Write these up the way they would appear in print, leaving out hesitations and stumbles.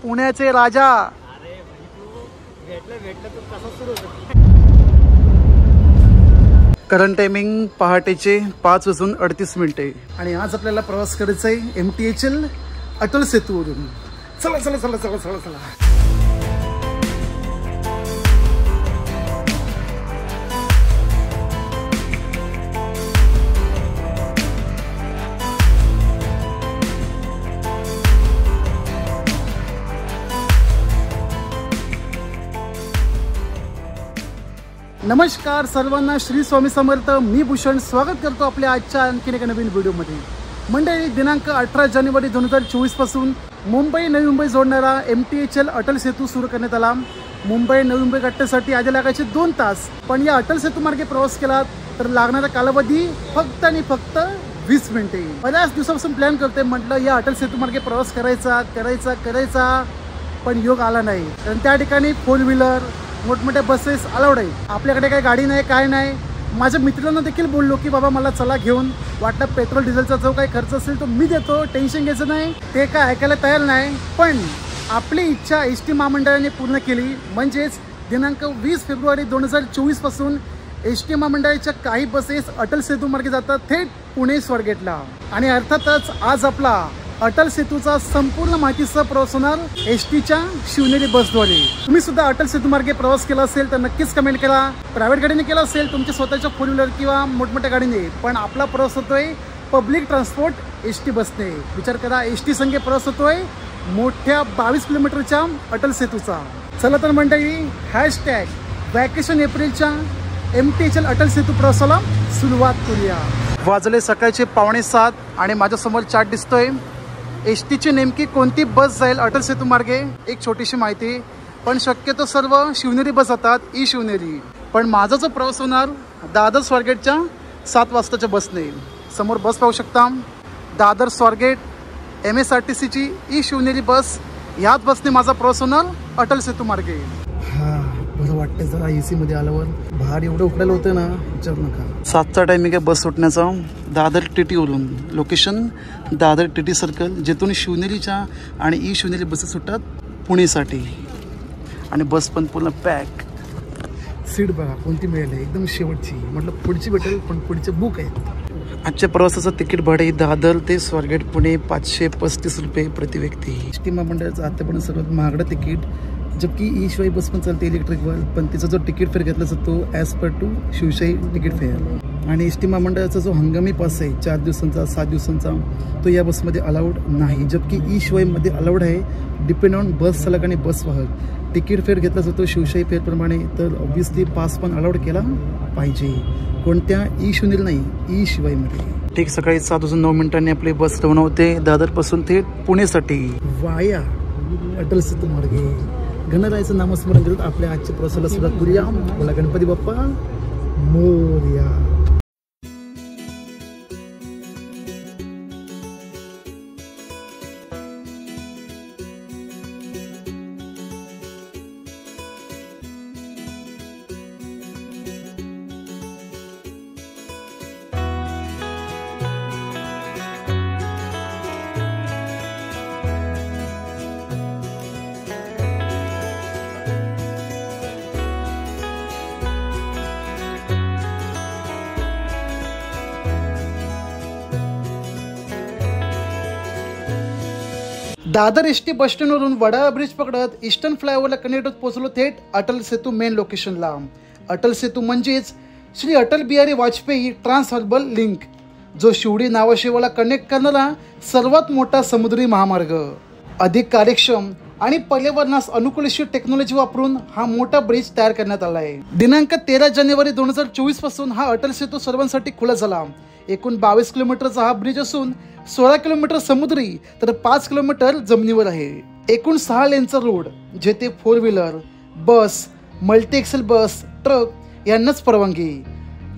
पुण्याचे राजा. Current timing पहाटेचे 5:38 आणि आज आपल्याला प्रवास करायचा आहे MTHL अटल सेतूवरून. चला चला चला चला चला चला. नमस्कार सर्वांना, श्री स्वामी समर्थ. मी भूषण स्वागत करतो आपल्या आजच्या आणखीन एका नवीन व्हिडिओमध्ये. मंडळी, दिनांक 18 जानेवारी 2024 पासून मुंबई नवी मुंबई जोडणारा MTHL अटल सेतू सुरू करण्यात आला. मुंबई नवी मुंबई गाठण्यासाठी आधी लागायचे 2 तास, पण या अटल सेतू मार्गे प्रवास केला तर लागणारा कालावधी फक्त आणि फक्त 20 मिनिटे. बऱ्याच दिवसापासून प्लॅन करते, म्हटलं या अटल सेतू मार्गे प्रवास करायचा पण योग आला नाही. कारण त्या ठिकाणी 4 व्हीलर मोठमोठ्या बसेस अलाउड आहे. आपल्याकडे काही गाडी नाही, काय नाही. माझ्या मित्रांना देखील बोललो की बाबा मला चला घेऊन, वाटतं पेट्रोल डिझेलचा जो काही खर्च असेल तो मी देतो, टेन्शन घ्यायचं नाही. ते काय ऐकायला तयार नाही. पण आपली इच्छा ST महामंडळाने पूर्ण केली. म्हणजेच दिनांक 20 फेब्रुवारी 2024 पासून ST महामंडळाच्या काही बसेस अटल सेतू मार्गे जातात थेट पुणे स्वारगेटला. आणि अर्थातच आज आपला अटल सेतूचा संपूर्ण माहितीसह प्रवास होणार STच्या शिवनेरी बसद्वारे. तुम्ही सुद्धा अटल सेतू मार्गे प्रवास केला असेल तर नक्कीच कमेंट करा. प्रायव्हेट गाडीने केला असेल, तुमच्या स्वतःच्या 4 व्हीलर किंवा मोठमोठ्या गाडीने, पण आपला प्रवास होतोय पब्लिक ट्रान्सपोर्ट ST बसने. विचार करा, ST संघे प्रवास होतोय मोठ्या 22 किलोमीटरच्या अटल सेतूचा. चला तर मंडळी, #वॅकेशन एप्रिलच्या MTHL अटल सेतू प्रवासाला सुरुवात करूया. वाजले सकाळचे 6:45 आणि माझ्यासमोर चार्ट दिसतोय. STची नेमकी कोणती बस जाईल अटल सेतू मार्गे एक छोटीशी माहिती. पण शक्यतो सर्व शिवनेरी बस जातात, शिवनेरी. पण माझा जो प्रवास होणार दादर स्वारगेटच्या 7 वाजताच्या बसने. समोर बस पाहू शकता, दादर स्वारगेट MSRTCची शिवनेरी बस. ह्याच बसने माझा प्रवास होणार अटल सेतू मार्गे. बरं वाटतं जरा AC मध्ये आल्यावर. बाहेर एवढं उकडायला होतं ना, विचारू नका. 7चा टायमिंग आहे बस सुटण्याचा. दादर TT वरून लोकेशन दादर TT सर्कल, जिथून शिवनेरीच्या आणि शिवनेरी बसेस सुटतात पुणेसाठी. आणि बस पण पूर्ण पॅक. सीट बघा कोणती मिळेल, एकदम शेवटची. म्हटलं पुढची भेटेल, पण पुढचे बुक आहेत. आजच्या प्रवासाचं तिकीट भाडे दादर ते स्वारगेट पुणे 535 रुपये प्रति व्यक्ती. ST महामंडळाचं आतापर्यंत सर्वात महागडं तिकीट. जबकि शिवाई बस पण चालते इलेक्ट्रिक वर, पण तिचा जो तिकीट फेअर घेतला जातो as per to Shivshahi ticket fare. आणि ST महामंडळाचा जो हंगामी पास आहे 4 दिवसांचा 7 दिवसांचा, तो या बसमध्ये अलाउड नाही. जबकि शिवाईमध्ये अलाउड आहे. डिपेंड ऑन बस चालक आणि बस वाहक. तिकीट फेअर घेतला जातो शिवशाही फेअरप्रमाणे, तर ऑब्व्हियसली पास पण अलाउड केला पाहिजे. कोणत्या शिवनेरी नाही, शिवाईमध्ये. ठीक सकाळी 7:09 आपली बस रवाना होते दादरपासून थेट पुणेसाठी वाया अटल सेतू मार्गे. गणरायाचं नामस्मरण करत आपल्या आजच्या प्रवासाला सुरुवात करूया. बोला गणपती बाप्पा मोरया. दादर ST बस स्टँडवरून वडाळा ब्रिज पकडत ईस्टर्न फ्लायओव्हरला कनेक्ट होत पोहोचलो थेट अटल सेतू मेन लोकेशनला. अटल सेतू म्हणजेच Shri Atal Bihari Vajpayee trans harbour link, जो शिवडी नावाशेवाला कनेक्ट करणारा सर्वात मोठा समुद्री महामार्ग. अधिक कार्यक्षम आणि पर्यावरणास अनुकूल अशी टेक्नॉलॉजी वापरून हा मोठा ब्रिज तयार करण्यात आला आहे. दिनांक 13 जानेवारी 2024 पासून हा अटल सेतू सर्वांसाठी खुला झाला. एकूण 22 किलोमीटरचा हा ब्रिज असून 16 किलोमीटर समुद्री तर 5 किलोमीटर जमिनीवर आहे. एकूण 6 लेनचा रोड, जेथे 4 व्हीलर, बस, मल्टी एक्सेल बस, ट्रक यांनाच परवानगी.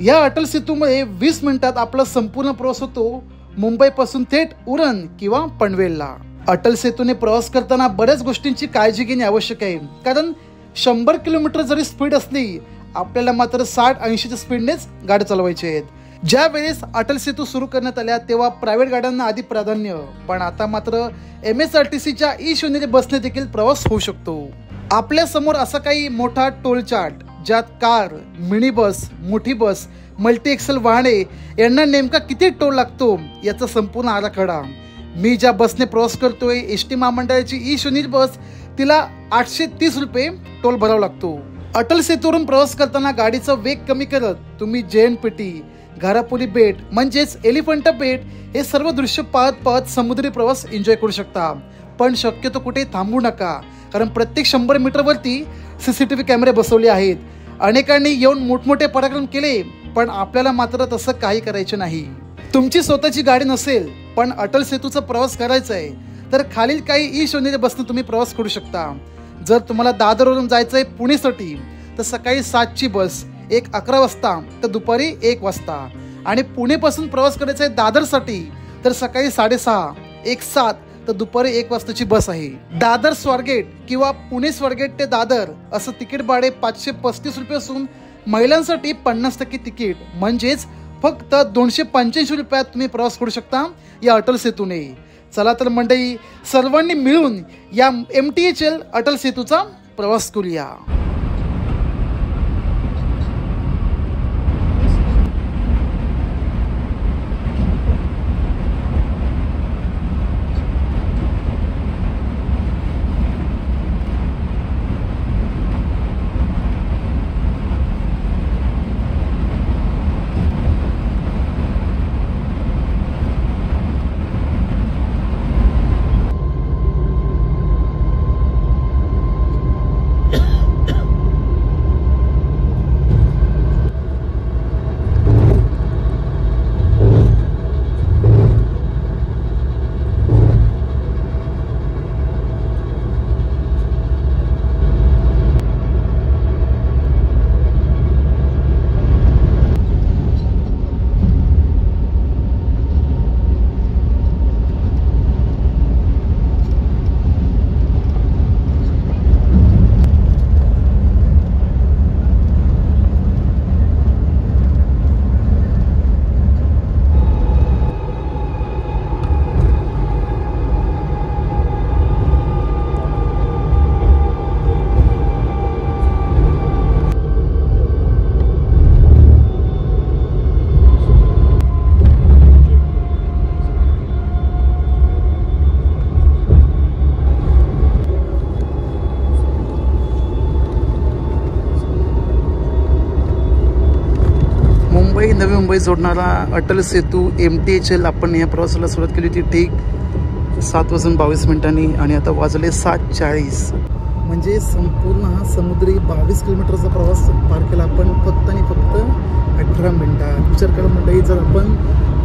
या अटल सेतूमध्ये 20 मिनिटात आपला संपूर्ण प्रवास होतो मुंबईपासून थेट उरण किंवा पनवेलला. अटल सेतूने प्रवास करताना बऱ्याच गोष्टींची काळजी घेणे आवश्यक आहे. कारण 100 किलोमीटर जरी स्पीड असली, आपल्याला मात्र 60-80च्या स्पीडनेच गाडी चालवायची आहेत. ज्या वेळेस अटल सेतू सुरू करण्यात आल्या तेव्हा प्रायव्हेट गाड्यांना आधी प्राधान्य, पण आता मात्र MSRTCच्या ई-शून्य बसने देखील प्रवास होऊ शकतो. आपल्या समोर असा काही मोठा टोल चार्ट, ज्यात कार, मिनी बस, मोठी बस, मल्टी एक्सेल वाहने यांना नेमका किती टोल लागतो याचा संपूर्ण आराखडा. मी ज्या बसने प्रवास करतोय, एसटी महामंडळाची ई-शून्य बस, तिला 830 रुपये टोल भरावा लागतो. अटल सेतूवरून प्रवास करताना गाडीचा वेग कमी करत तुम्ही JNPT, घारापुरी बेट म्हणजेच एलिफंटा बेट हे सर्व दृश्य पाहत पाहत समुद्री प्रवास एन्जॉय करू शकता. पण शक्यतो कुठे थांबू नका, कारण प्रत्येक 100 मीटरवरती CCTV कॅमेरे बसवले आहेत. अनेकांनी येऊन मोठमोठे पराक्रम केले, पण आपल्याला मात्र तसं काही करायचे नाही. तुमची स्वतःची गाडी नसेल पण अटल सेतूचा प्रवास करायचा आहे तर खालील काही ई-शून्य बसने तुम्ही प्रवास करू शकता. जर तुम्हाला दादरवरून जायचं आहे पुणेसाठी तर सकाळी 7ची बस, एक 11 वाजता तर दुपारी 1 वाजता. आणि पुणेपासून प्रवास करायचा आहे दादरसाठी तर सकाळी 6:30, एक 7 तर दुपारी 1 वाजताची बस आहे. दादर स्वारगेट किंवा पुणे स्वारगेट ते दादर असं तिकीट भाडे 535 रुपये असून महिलांसाठी 50% तिकीट म्हणजेच फक्त 285 रुपयात तुम्ही प्रवास करू शकता या अटल सेतूने. चला तर मंडळी, सर्वांनी मिळून या MTHL अटल सेतूचा प्रवास करूया. नवी मुंबई जोडणारा अटल सेतू MTHL आपण या प्रवासाला सुरुवात केली होती ठीक 7:22 आणि आता वाजले 7:40. म्हणजे संपूर्ण हा समुद्री 22 किलोमीटरचा प्रवास पार केला आपण फक्त आणि फक्त 18 मिनिटात. विचार करा मंडळी, जर आपण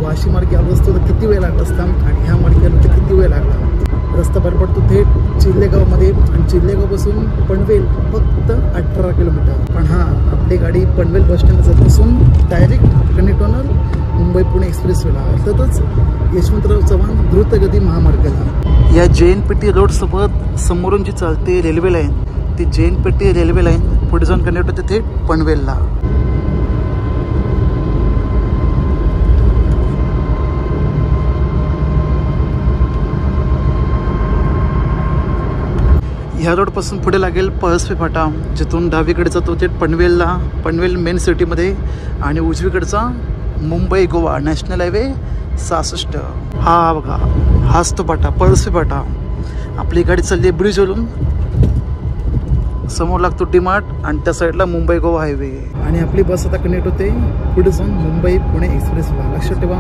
वाशी मार्गे आलो असतो तर किती वेळ लागला असता आणि ह्या मार्गे आलो तर किती वेळ लागला. रस्ता भर पडतो थेट चिल्लेगावमध्ये आणि चिल्लेगावपासून पनवेल फक्त 18 किलोमीटर. पण हां, आपली गाडी पनवेल बस स्टँड जात असून डायरेक्ट कनेक्ट होणार मुंबई पुणे एक्सप्रेसवेला, अर्थातच यशवंतराव चव्हाण द्रुतगती महामार्गाला. या JNPT रोडसोबत समोरून जी चालते रेल्वे लाईन, ती JNPT रेल्वे लाईन पुढे जाऊन कनेक्ट होते थेट पनवेलला. ह्या रोडपासून पुढे लागेल पळसपे फाटा, जिथून डावीकडचा तो थेट पनवेलला, पनवेल मेन सिटीमध्ये, आणि उजवीकडचा मुंबई गोवा नॅशनल हायवे 66. हा बघा, हाच तो फाटा, पळसपे फाटा. आपली गाडी चालली आहे ब्रिजवरून, समोर लागतो DMart आणि त्या साईडला मुंबई गोवा हायवे. आणि आपली बस आता कनेक्ट होते पुढे जाऊन मुंबई पुणे एक्सप्रेसला. लक्षात ठेवा,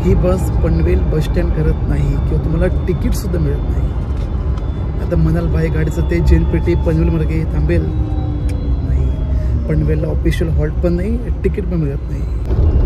ही बस पनवेल बस स्टँड करत नाही किंवा तुम्हाला तिकीटसुद्धा मिळत नाही. आता म्हणाल बाई गाडीचं ते JNPT पनवेल मार्गे थांबेल, नाही. पनवेलला ऑफिशियल हॉल्ट पण नाही, तिकीट पण मिळत नाही.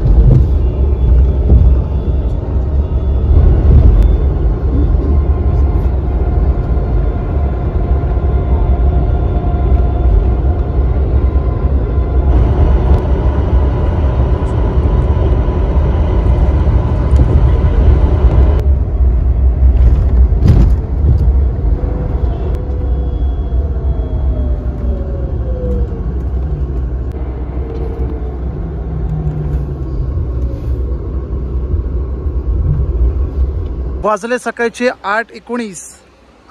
वाजले सकाळचे 8:19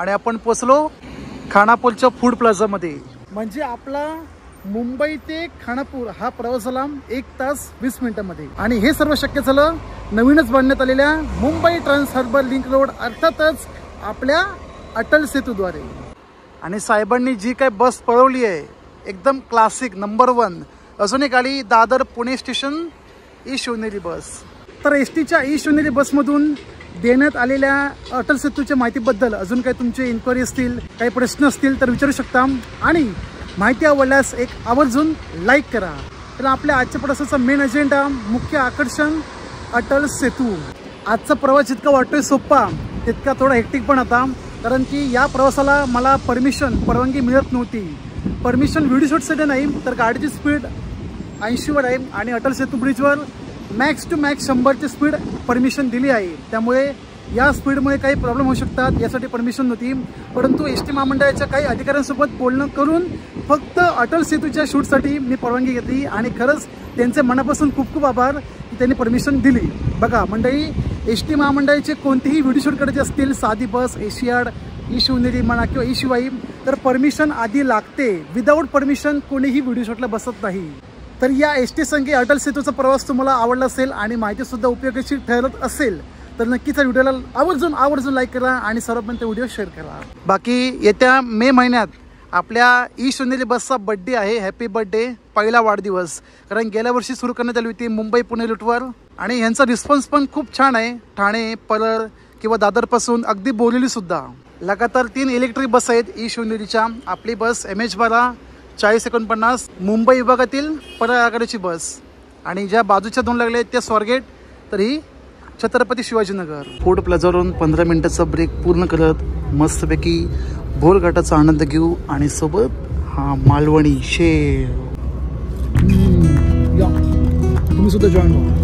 आणि आपण पोचलो खानापूरच्या फूड प्लाझामध्ये. म्हणजे आपला मुंबई ते खानापूर हा प्रवास झाला 1 तास 20 मिनिटांमध्ये. आणि हे सर्व शक्य झालं नवीनच बांधण्यात आलेल्या Mumbai trans harbour link road अर्थातच आपल्या अटल सेतूद्वारे. आणि साहेबांनी जी काय बस पळवली आहे एकदम क्लासिक नंबर 1. अजून एक आली दादर पुणे स्टेशन ई शिवनेरी बस. तर एस टीच्या ई शिवनेरी बसमधून देण्यात आलेल्या अटल सेतूच्या माहितीबद्दल अजून काही तुमचे इन्क्वायरी असतील, काही प्रश्न असतील तर विचारू शकता. आणि माहिती आवडल्यास एक आवर्जून लाईक करा. तर आपल्या आजच्या प्रवासाचा मेन अजेंडा, मुख्य आकर्षण अटल सेतू. आजचा प्रवास जितका वाटतोय सोपा तितका थोडा हेक्टिक पण होता, कारण की या प्रवासाला मला परवानगी मिळत नव्हती. परमिशन व्हिडिओ शूटसाठी नाही तर गाडीची स्पीड 80वर आहे आणि अटल सेतू ब्रिजवर मॅक्स टू मॅक्स 100ची स्पीड परमिशन दिली आहे. त्यामुळे या स्पीडमुळे काही प्रॉब्लेम होऊ शकतात यासाठी परमिशन नव्हती. परंतु एस टी महामंडळाच्या काही अधिकाऱ्यांसोबत बोलणं करून फक्त अटल सेतूच्या शूटसाठी मी परवानगी घेतली आणि खरंच त्यांचे मनापासून खूप खूप आभार की त्यांनी परमिशन दिली. बघा मंडळी, एस टी महामंडळाचे कोणतेही व्हिडिओ शूट करायचे असतील, साधी बस, एशियाड, ई शिवनेरी म्हणा किंवा ई शिवाई, तर परमिशन आधी लागते. विदाऊट परमिशन कोणीही व्हिडिओ शूटला बसत नाही. तर या एस टी संघे अटल सेतूचा प्रवास तुम्हाला आवडला असेल आणि माहितीसुद्धा उपयोगाची ठरत असेल तर नक्कीच या व्हिडिओला आवर्जून लाईक करा आणि सर्वांपर्यंत व्हिडिओ शेअर करा. बाकी येत्या मे महिन्यात आपल्या ई शिवनेरी बसचा बड्डे आहे. हॅपी बड्डे, पहिला वाढदिवस. कारण गेल्या वर्षी सुरू करण्यात आली होती मुंबई पुणे रूटवर आणि ह्यांचा रिस्पॉन्स पण खूप छान आहे. ठाणे, परळ किंवा दादरपासून अगदी बोरिवलीसुद्धा. लगातार 3 इलेक्ट्रिक बस आहेत ई शिवनेरीच्या. आपली बस MH12 4049 मुंबई विभागातील परळ आघाडीची बस. आणि ज्या बाजूच्या 2 लागले त्या स्वारगेट, तर ही छत्रपती शिवाजीनगर. फूड प्लाझावरून 15 मिनिटाचा ब्रेक पूर्ण करत मस्तपैकी भोरघाटाचा आनंद घेऊ आणि सोबत हा मालवणी शेव. तुम्ही सुद्धा जॉईन व्हा.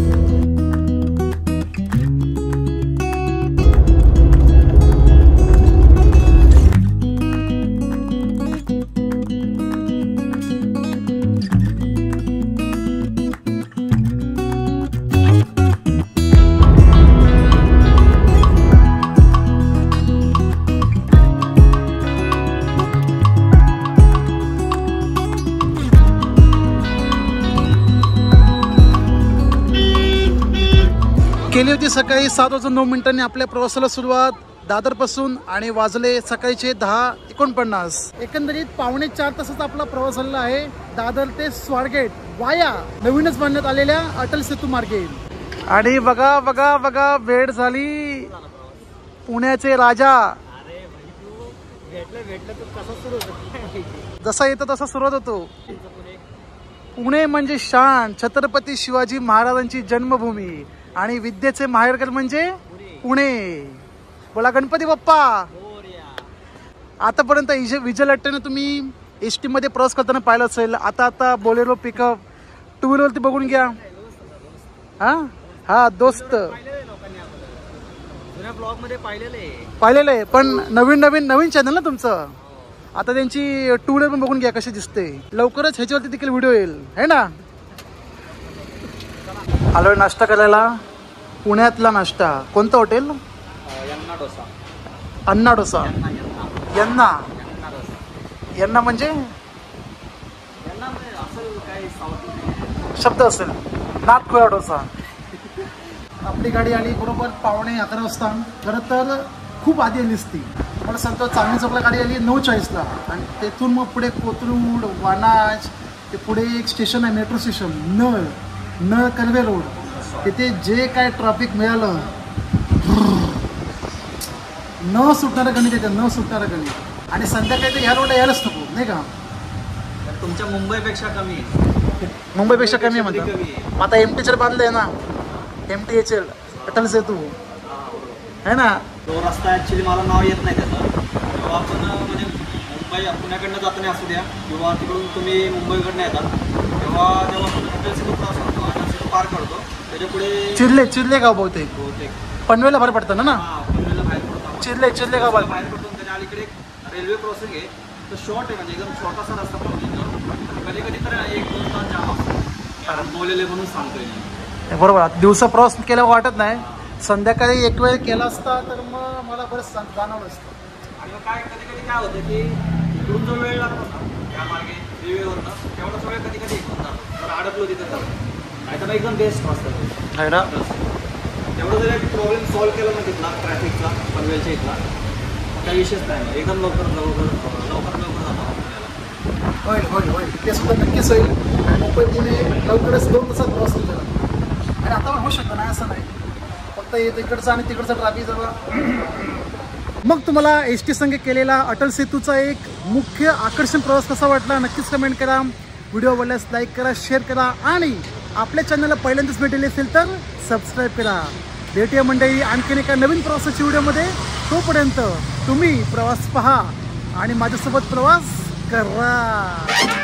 केली होती सकाळी 7:09 आपल्या प्रवासाला सुरुवात दादरपासून आणि वाजले सकाळचे 10:49. एकंदरीत 3.25 तासाचा आपला प्रवास झालेला आहे दादर ते स्वारगेट वाया नवीनच बांधण्यात आलेल्या अटल सेतू मार्गे. आणि बघा बघा बघा वेळ झाली पुण्याचे राजा. जसा येतो तसा सुरुवात होतो. पुणे म्हणजे शान, छत्रपती शिवाजी महाराजांची जन्मभूमी आणि विद्येचे माहेरघर म्हणजे पुणे. बोला गणपती बाप्पा. आतापर्यंत विजय लट्टेने तुम्ही एस टी मध्ये प्रवास करताना पाहिलं असेल. आता बोलेरो, पिकअप, 2 व्हीलरवरती बघून घ्या. हा दोस्त पाहिलेलं आहे पण नवीन चॅनल ना तुमचं. आता त्यांची 2 व्हीलर पण बघून घ्या कशी दिसते. लवकरच ह्याच्यावरती देखील व्हिडिओ येईल है ना. आलोय नाश्ता करायला. पुण्यातला नाश्ता. कोणतं हॉटेल? अन्ना डोसा. यांना म्हणजे शब्द असेल. नागखोळा डोसा. आपली गाडी आली बरोबर 11:15 वाजता. खरं तर खूप आधी आली असती. मला सांगतो चांदणी चौकला गाडी आली 9:40ला आणि तेथून मग पुढे कोथरूड, वानाज, ते पुढे एक स्टेशन आहे मेट्रो स्टेशन नळ कर्वे रोड. तिथे जे काय ट्रॅफिक मिळालं न सुटणारं गणित येतं, न सुटणारं गणित. आणि संध्याकाळी तर ह्या रोडला यायलाच नको नाही का. तुमच्या मुंबईपेक्षा कमी आहे. मुंबईपेक्षा कमी आहे म्हणतात. आता MTHL बांधलं आहे ना, MTHL अटल सेतू है ना. तो रस्ता ॲक्च्युली मला नाव येत नाही त्याचं. जेव्हा आपण म्हणजे पुण्याकडनं जाताना असू द्या किंवा तिकडून तुम्ही मुंबईकडनं येतात तेव्हा आपण अटल सेतू क्रॉस करतो, अटल सेतू पार करतो. त्याच्या पुढे चिरले गाव बहुतेक पनवेलला बाहेर पडतं ना. पनवेलला बाहेर पडतो. चिरले गाव बाहेर पडतो. त्याच्या अलीकडे रेल्वे क्रॉसिंग आहे. तो शॉर्ट आहे म्हणजे एकदम छोटासा रस्ता पण कधी तर 1-2 तास जाम असतो. बोललेले म्हणून सांगतोय. बरोबर. दिवसा प्रवास केल्यावर वाटत नाही संध्याकाळी एक वेळ केला असता तर मग मला बरंच जाणवलं असतं. आणि मग काय कधी कधी काय होतं की इकडून जो वेळ लागतो ना त्या मार्गे रेल्वेवरनं तेवढाच वेळ कधी कधी इकडून जातो तर अडकलो तिथं जातो. नाही तर एकदम बेस्ट वाजतं आहे ना. तेवढं जर एक प्रॉब्लेम सॉल्व्ह केला ना तिथला ट्रॅफिकचा पनवेलच्या इथला काही विषयच नाही. एकदम लवकर जातो पुण्याला. होईल होईल होईल ते सुद्धा नक्कीच होईल. मुंबई पुणे लवकरच 2 तासात प्रवास होईल आणि आता पण होऊ शकतं नाही असं नाही. फक्त तिकडचं आणि तिकडचं ट्रॅफिक जवळ. मग तुम्हाला एस टी संघ केलेला अटल सेतूचा एक मुख्य आकर्षण प्रवास कसा वाटला नक्कीच कमेंट करा. व्हिडिओ आवडल्यास लाईक करा, शेअर करा आणि आपल्या चॅनलला पहिल्यांदाच भेटले असेल तर सबस्क्राईब करा. भेटूया मंडळी आणखीन एका नवीन प्रवासाच्या व्हिडिओमध्ये. तोपर्यंत तुम्ही प्रवास पहा आणि माझ्यासोबत प्रवास करा.